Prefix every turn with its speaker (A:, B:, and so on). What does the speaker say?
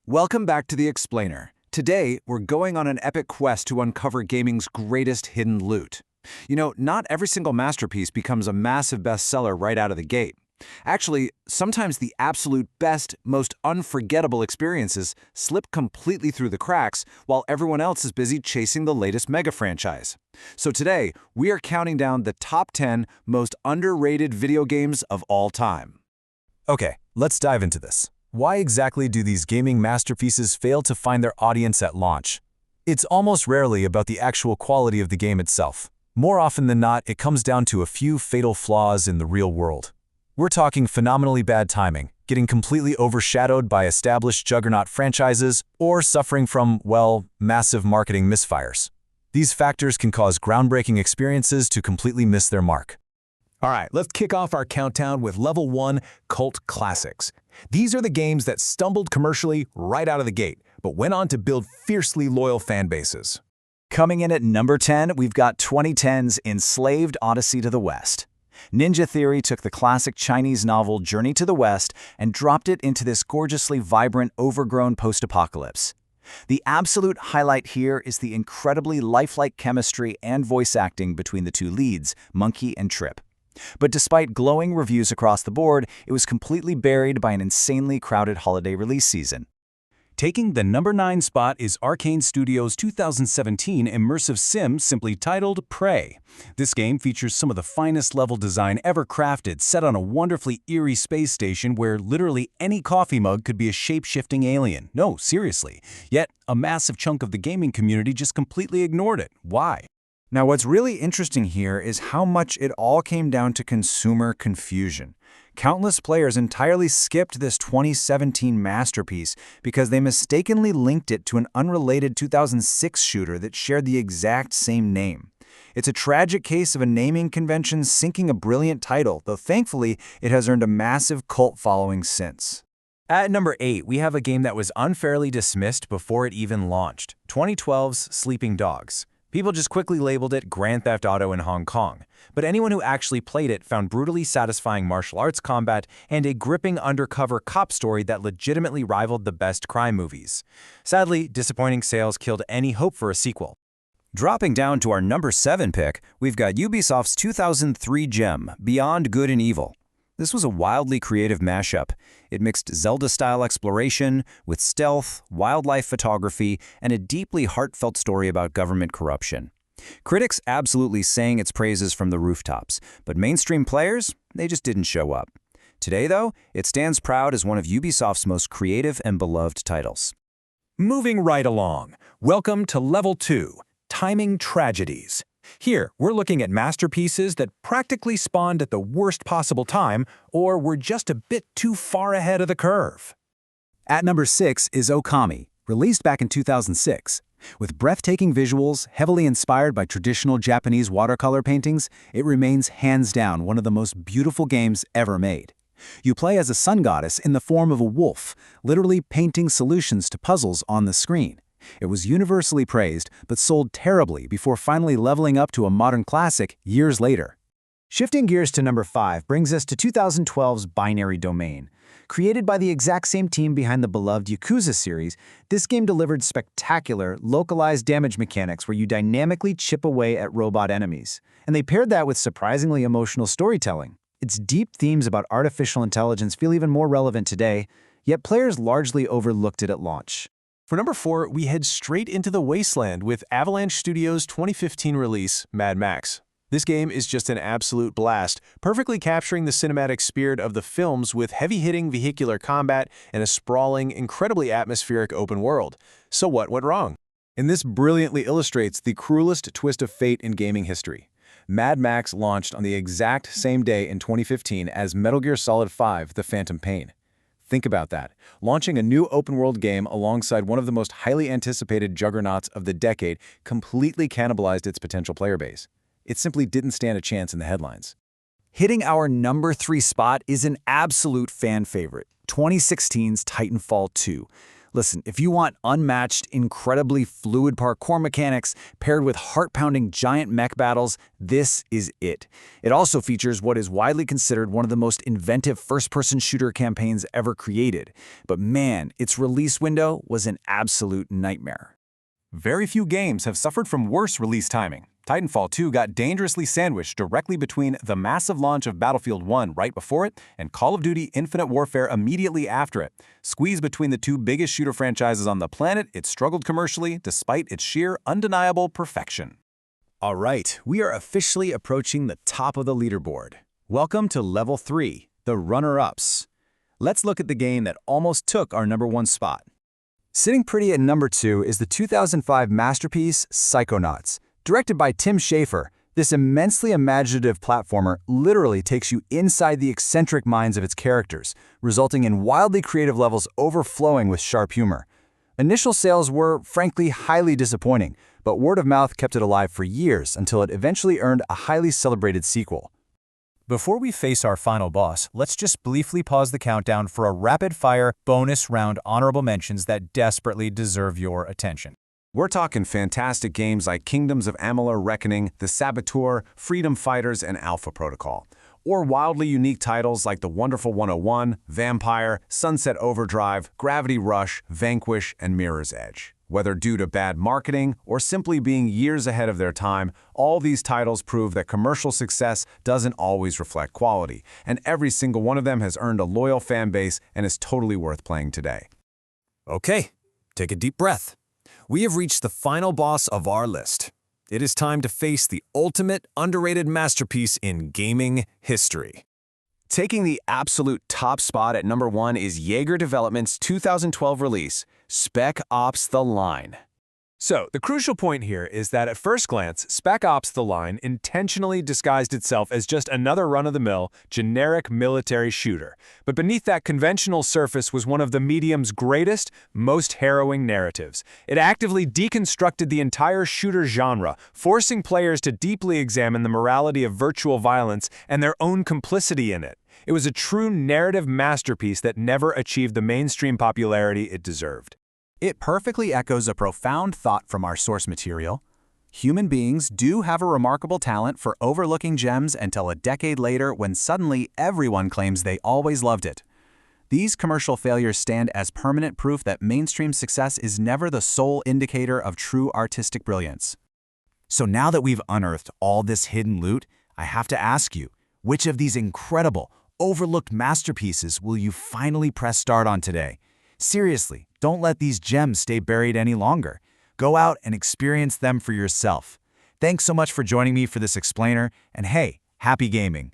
A: Welcome back to The Explainer. Today, we're going on an epic quest to uncover gaming's greatest hidden loot. Not every single masterpiece becomes a massive bestseller right out of the gate. Actually, sometimes the absolute best, most unforgettable experiences slip completely through the cracks while everyone else is busy chasing the latest mega franchise. So today, we are counting down the top 10 most underrated video games of all time.
B: Okay, let's dive into this. Why exactly do these gaming masterpieces fail to find their audience at launch? It's almost rarely about the actual quality of the game itself. More often than not, it comes down to a few fatal flaws in the real world. We're talking phenomenally bad timing, getting completely overshadowed by established juggernaut franchises, or suffering from, well, massive marketing misfires. These factors can cause groundbreaking experiences to completely miss their mark.
C: All right, let's kick off our countdown with Level 1 Cult Classics. These are the games that stumbled commercially right out of the gate, but went on to build fiercely loyal fan bases.
D: Coming in at number 10, we've got 2010's Enslaved: Odyssey to the West. Ninja Theory took the classic Chinese novel Journey to the West and dropped it into this gorgeously vibrant, overgrown post-apocalypse. The absolute highlight here is the incredibly lifelike chemistry and voice acting between the two leads, Monkey and Trip. But despite glowing reviews across the board, it was completely buried by an insanely crowded holiday release season.
B: Taking the number 9 spot is Arcane Studios' 2017 immersive sim simply titled Prey. This game features some of the finest level design ever crafted, set on a wonderfully eerie space station where literally any coffee mug could be a shape-shifting alien. No, seriously. Yet, a massive chunk of the gaming community just completely ignored it. Why?
A: Now, what's really interesting here is how much it all came down to consumer confusion. Countless players entirely skipped this 2017 masterpiece because they mistakenly linked it to an unrelated 2006 shooter that shared the exact same name. It's a tragic case of a naming convention sinking a brilliant title, though thankfully it has earned a massive cult following since.
B: At number 8, we have a game that was unfairly dismissed before it even launched, 2012's Sleeping Dogs. People just quickly labeled it Grand Theft Auto in Hong Kong, but anyone who actually played it found brutally satisfying martial arts combat and a gripping undercover cop story that legitimately rivaled the best crime movies. Sadly, disappointing sales killed any hope for a sequel.
D: Dropping down to our number 7 pick, we've got Ubisoft's 2003 gem, Beyond Good and Evil. This was a wildly creative mashup. It mixed Zelda-style exploration with stealth, wildlife photography, and a deeply heartfelt story about government corruption. Critics absolutely sang its praises from the rooftops, but mainstream players, they just didn't show up. Today, though, it stands proud as one of Ubisoft's most creative and beloved titles.
C: Moving right along, welcome to Level 2, Timing Tragedies. Here, we're looking at masterpieces that practically spawned at the worst possible time or were just a bit too far ahead of the curve.
D: At number 6 is Okami, released back in 2006. With breathtaking visuals, heavily inspired by traditional Japanese watercolor paintings, it remains hands down one of the most beautiful games ever made. You play as a sun goddess in the form of a wolf, literally painting solutions to puzzles on the screen. It was universally praised, but sold terribly before finally leveling up to a modern classic years later.
E: Shifting gears to number 5 brings us to 2012's Binary Domain. Created by the exact same team behind the beloved Yakuza series, this game delivered spectacular, localized damage mechanics where you dynamically chip away at robot enemies. And they paired that with surprisingly emotional storytelling. Its deep themes about artificial intelligence feel even more relevant today, yet players largely overlooked it at launch.
C: For number 4, we head straight into the wasteland with Avalanche Studios' 2015 release, Mad Max. This game is just an absolute blast, perfectly capturing the cinematic spirit of the films with heavy-hitting vehicular combat and a sprawling, incredibly atmospheric open world. So what went wrong?
A: And this brilliantly illustrates the cruelest twist of fate in gaming history. Mad Max launched on the exact same day in 2015 as Metal Gear Solid 5: The Phantom Pain. Think about that. Launching a new open-world game alongside one of the most highly anticipated juggernauts of the decade completely cannibalized its potential player base. It simply didn't stand a chance in the headlines.
D: Hitting our number 3 spot is an absolute fan favorite, 2016's Titanfall 2.
E: Listen, if you want unmatched, incredibly fluid parkour mechanics paired with heart-pounding giant mech battles, this is it. It also features what is widely considered one of the most inventive first-person shooter campaigns ever created. But man, its release window was an absolute nightmare.
B: Very few games have suffered from worse release timing. Titanfall 2 got dangerously sandwiched directly between the massive launch of Battlefield 1 right before it and Call of Duty Infinite Warfare immediately after it. Squeezed between the two biggest shooter franchises on the planet, it struggled commercially despite its sheer, undeniable perfection.
E: All right, we are officially approaching the top of the leaderboard. Welcome to Level 3, the runner-ups. Let's look at the game that almost took our #1 spot.
A: Sitting pretty at number 2 is the 2005 masterpiece Psychonauts. Directed by Tim Schafer, this immensely imaginative platformer literally takes you inside the eccentric minds of its characters, resulting in wildly creative levels overflowing with sharp humor. Initial sales were, frankly, highly disappointing, but word of mouth kept it alive for years until it eventually earned a highly celebrated sequel.
B: Before we face our final boss, let's just briefly pause the countdown for a rapid-fire bonus round honorable mentions that desperately deserve your attention.
A: We're talking fantastic games like Kingdoms of Amalur Reckoning, The Saboteur, Freedom Fighters, and Alpha Protocol. Or wildly unique titles like The Wonderful 101, Vampire, Sunset Overdrive, Gravity Rush, Vanquish, and Mirror's Edge. Whether due to bad marketing or simply being years ahead of their time, all these titles prove that commercial success doesn't always reflect quality, and every single one of them has earned a loyal fan base and is totally worth playing today.
D: Okay, take a deep breath. We have reached the final boss of our list. It is time to face the ultimate underrated masterpiece in gaming history.
C: Taking the absolute top spot at #1 is Yager Development's 2012 release, Spec Ops: The Line. So, the crucial point here is that at first glance, Spec Ops: The Line intentionally disguised itself as just another run-of-the-mill, generic military shooter. But beneath that conventional surface was one of the medium's greatest, most harrowing narratives. It actively deconstructed the entire shooter genre, forcing players to deeply examine the morality of virtual violence and their own complicity in it. It was a true narrative masterpiece that never achieved the mainstream popularity it deserved.
E: It perfectly echoes a profound thought from our source material. Human beings do have a remarkable talent for overlooking gems until a decade later when suddenly everyone claims they always loved it. These commercial failures stand as permanent proof that mainstream success is never the sole indicator of true artistic brilliance. So now that we've unearthed all this hidden loot, I have to ask you, which of these incredible, overlooked masterpieces will you finally press start on today? Seriously, don't let these gems stay buried any longer. Go out and experience them for yourself. Thanks so much for joining me for this explainer, and hey, happy gaming!